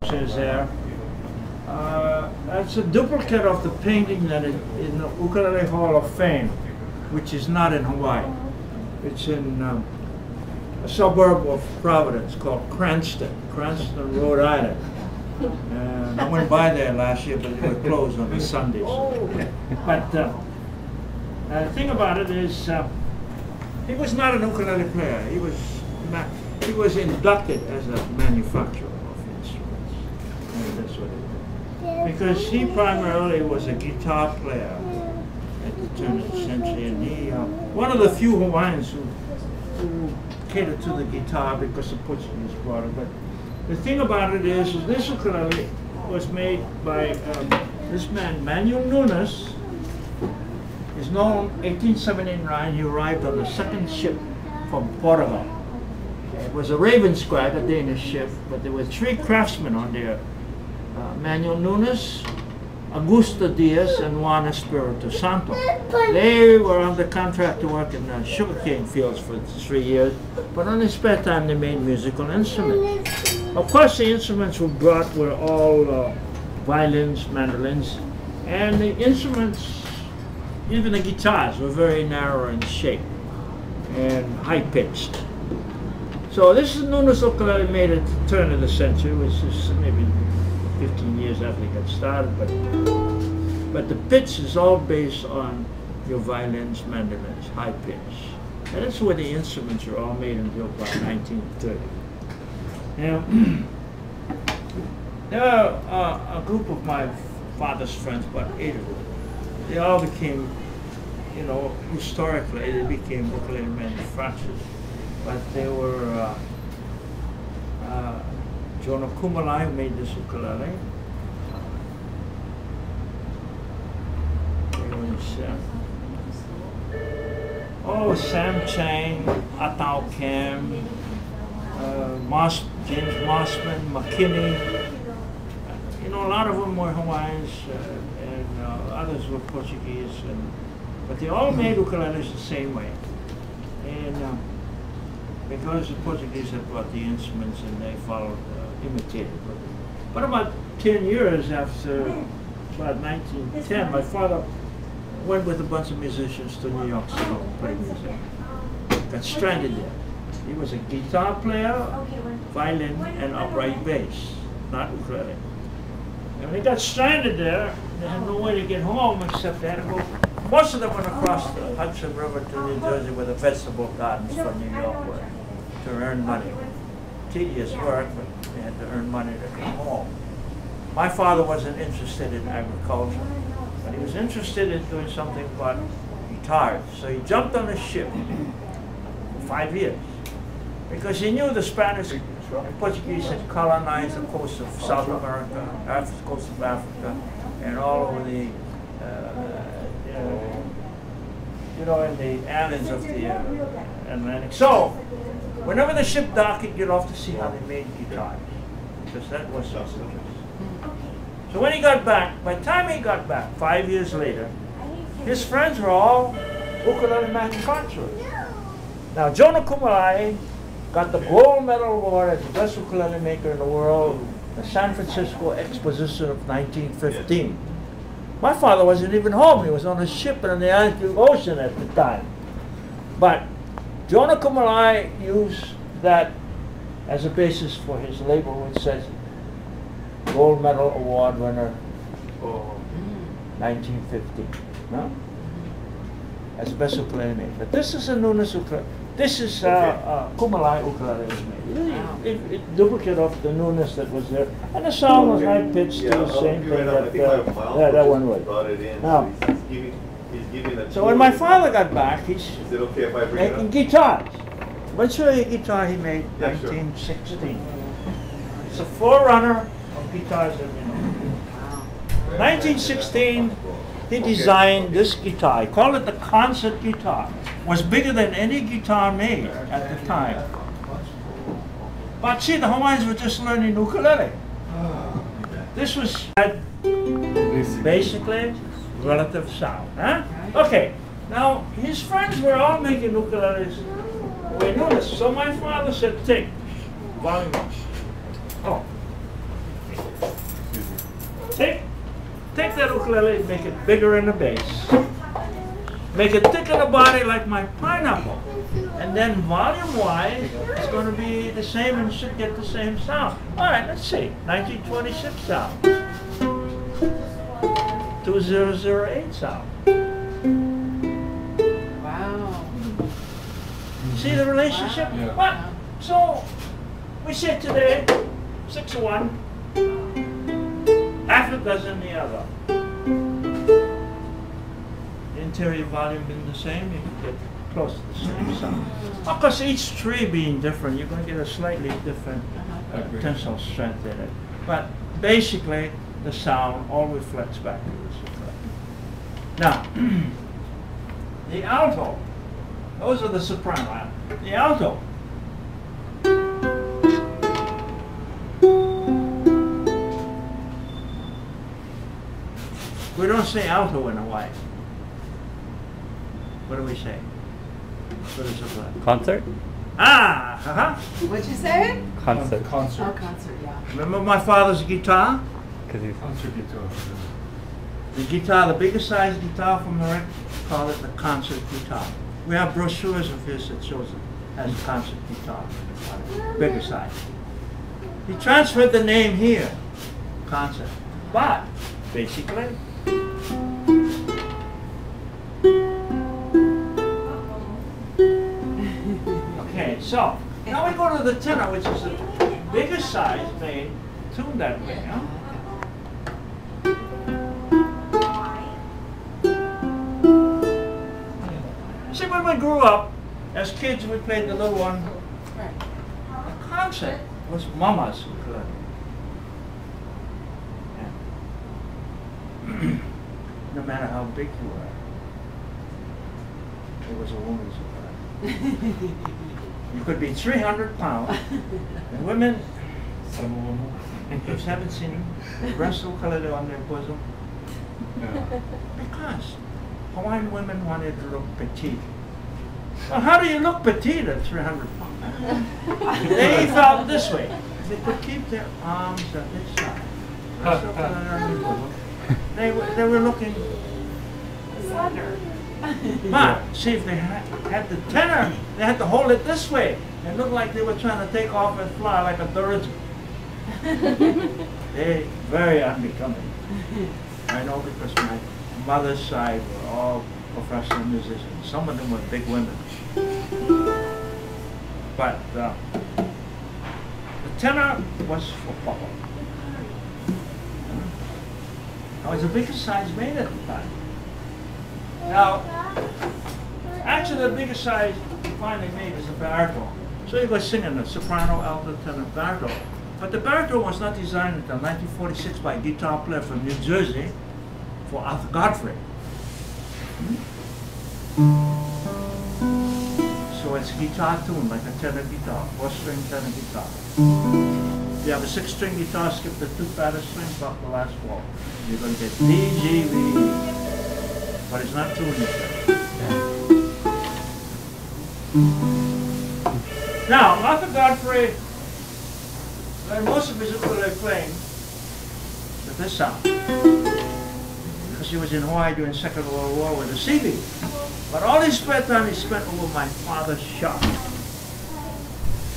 Is there. It's a duplicate of the painting that is in the Ukulele Hall of Fame, which is not in Hawaii. It's in a suburb of Providence called Cranston, Rhode Island. And I went by there last year, but they were closed on the Sundays. But the thing about it is, he was not an ukulele player. He was inducted as a manufacturer of instruments. And that's what it is. Because he primarily was a guitar player at the turn of the century, and he one of the few Hawaiians who catered to the guitar because the Portuguese brought it. But the thing about it is this ukulele was made by this man, Manuel Nunes. Is known 1879. He arrived on the second ship from Portugal. It was a Raven Scribe, a Danish ship, but there were three craftsmen on there. Manuel Nunes, Augusto Diaz, and Juan Espirito Santo. They were under contract to work in the sugarcane fields for 3 years, but on their spare time they made musical instruments. Of course, the instruments we brought were all violins, mandolins, and the instruments, even the guitars, were very narrow in shape and high-pitched. So this is Nunes ukulele made at the turn of the century, which is maybe 15 years after it got started, but the pitch is all based on your violins, mandolins, high pitch. And that's where the instruments are all made until about 1930. Now, there are a group of my father's friends, about 8 of them. They all became, you know, historically they became ukulele manufacturers. But they were Jonah Kumalai, who made this ukulele. Sam Chang, Atau Kim, James Mossman, McKinney. You know, a lot of them were Hawaiians, and others were Portuguese. But they all made ukuleles the same way. And because the Portuguese had brought the instruments and they followed, imitated. But about 10 years after, about 1910, my father went with a bunch of musicians to New York City to play music. Got stranded there. He was a guitar player, violin, and upright bass, not ukulele. And when he got stranded there, they had no way to get home except they had to go. Most of them went across the Hudson River to New Jersey where the vegetable gardens from New York were, to earn money. Tedious work, but they had to earn money to come home. My father wasn't interested in agriculture, but he was interested in doing something about guitars. So he jumped on a ship for 5 years because he knew the Spanish and Portuguese had colonized the coast of South America, the coast of Africa, and all over the you know, in the islands of the Atlantic. So, whenever the ship docked, he'd get off to see how they made guitars, because that was his interest. So when he got back, by the time he got back, 5 years later, his friends were all ukulele manufacturers. Now, Jonah Kumalai got the gold medal award as the best ukulele maker in the world, the San Francisco Exposition of 1915. My father wasn't even home. He was on a ship in the Atlantic Ocean at the time. But Jonah Kumalai used that as a basis for his label, which says Gold Medal Award winner, 1915. No? As the best ukulele made. But this is a Nunes ukulele. This is Kumalai ukulele was made. A duplicate of the Nunes that was there. And the sound was high pitched to the same thing that one was. Now, so when my father got back, he's making guitars. Let's show you a guitar he made in 1916. It's a forerunner of guitars that we know. 1916, he designed this guitar. He called it the concert guitar. It was bigger than any guitar made at the time. But see, the Hawaiians were just learning ukulele. This was basically relative sound. Huh? Okay, now his friends were all making ukuleles. We knew this. So my father said, take volume. Oh. take that ukulele, make it bigger in the bass. Make it thick in the body like my pineapple. And then volume-wise, it's going to be the same and should get the same sound. All right, let's see. 1926 sound. 2008 sound. Wow. See the relationship? Yeah. But, so, we say today, 6 of one, half a dozen the other. Interior volume being the same, you can get close to the same sound. Of course, each tree being different, you're going to get a slightly different tensile strength in it. But basically, the sound all reflects back to this ukulele. Now, the alto, those are the soprano. The alto. We don't say alto in Hawaii. What do we say? What is it like? Concert? Ah, What'd you say? Concert. Oh, Concert. concert, yeah. Remember my father's guitar? Because he's Concert guitar. The guitar, the biggest size guitar from the record, call it the concert guitar. We have brochures of his that shows it as a concert guitar, bigger size. He transferred the name here, concert. But, basically, okay, so, now we go to the tenor, which is the biggest size made, tuned that way, huh? See, when we grew up, as kids, we played the little one. Right. The concert was Mama's ukulele. Yeah. No matter how big you were, it was a woman's ukulele. You could be 300 pounds, and women, you haven't seen them, breast ukulele on their bosom. Yeah. Because Hawaiian women wanted to look petite. Well, how do you look petite at 300 pounds? They felt this way. They could keep their arms at this side. They were looking Slender. But see, if they had the tenor, they had to hold it this way. It looked like they were trying to take off and fly like a dirigible. They very unbecoming. I know because my mother's side were all professional musicians. Some of them were big women. But the tenor was for Papa. I was the biggest size made at the time. Now, actually the biggest size finally made is a baritone. So you go singing the soprano, alto, tenor, baritone. But the baritone was not designed until 1946 by a guitar player from New Jersey for Arthur Godfrey. So it's guitar tuned like a tenor guitar, 4-string tenor guitar. If you have a 6-string guitar, skip the 2 fattest strings off the last 4. You're going to get D, G, B, E. But it's not tuned yet. Now, Arthur Godfrey learned most of his ukulele playing with this sound. Because he was in Hawaii during the Second World War with a CB. But all his spare time he spent over my father's shop.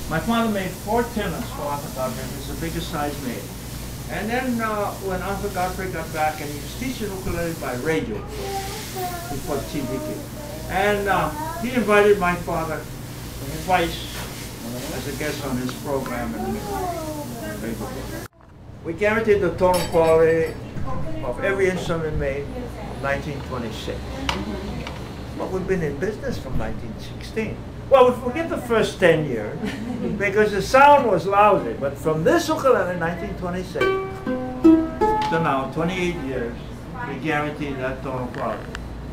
My father made 4 tenors for Arthur Godfrey. It was the biggest size made. And then when Arthur Godfrey got back, and he was teaching ukulele by radio before TV came. And he invited my father twice as a guest on his program. And we guaranteed the tone quality of every instrument made from 1926. But we've been in business from 1916. Well, we forget the first 10 years because the sound was lousy. But from this ukulele in 1926 to now, 28 years, we guarantee that tonal quality.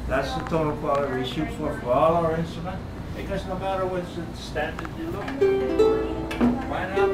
That's the tonal quality we shoot for all our instruments. Because no matter what standard you look, why not?